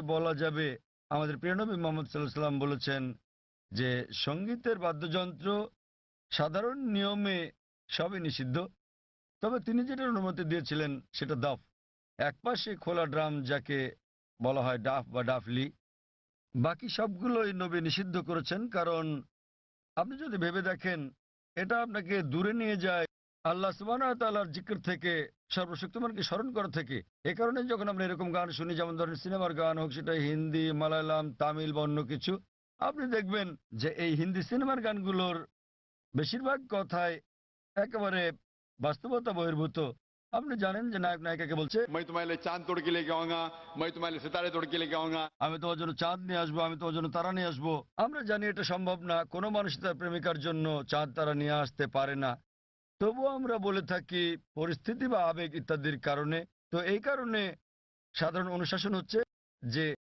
বলা যাবে আমাদের প্রিয় নবী মুহাম্মদ সাল্লাল্লাহু আলাইহি ওয়াসাল্লাম বলেছেন যে সঙ্গীতের বাদ্যযন্ত্র সাধারণ নিয়মে সবই নিষিদ্ধ, তবে তিনি যেটা অনুমতি দিয়েছিলেন সেটা দাফ, একপাশে খোলা ড্রাম যাকে বলা হয় ডাফ বা ডাফলি। বাকি সবগুলোই নবী নিষিদ্ধ করেছেন, কারণ আপনি যদি ভেবে দেখেন এটা আপনাকে দূরে নিয়ে যায় আল্লাহ সুবহানাহু ওয়া তাআলার জিকির থেকে, সর্বশক্তিমানকে স্মরণ করা থেকে। এ কারণে যখন আমরা এরকম গান শুনি, যেমন ধরেন সিনেমার গান হোক, সেটা হিন্দি, মালায়ালাম, তামিল বা অন্য কিছু, আপনি দেখবেন যে এই হিন্দি সিনেমার গানগুলোর বেশিরভাগ কথাই একেবারে বাস্তবতা বহির্ভূত। আপনি জানেন যে নায়ক নায়িকাকে বলছে, मैं तुम्हारे लिए चांद तोड़ के लेके आऊंगा, मैं तुम्हारे लिए सितारे तोड़ के लेके आऊंगा। আমি তোমার জন্য চাঁদ নিয়ে আসবো, আমি তোমার জন্য তারা নিয়ে আসবো। আমরা জানি এটা সম্ভব না, কোনো মানুষ তার প্রেমিকার জন্য চাঁদ তারা নিয়ে আসতে পারে না। তবুও আমরা বলে থাকি পরিস্থিতি বা আবেগ ইত্যাদির কারণে। তো এই কারণে সাধারণ অনুশাসন হচ্ছে যে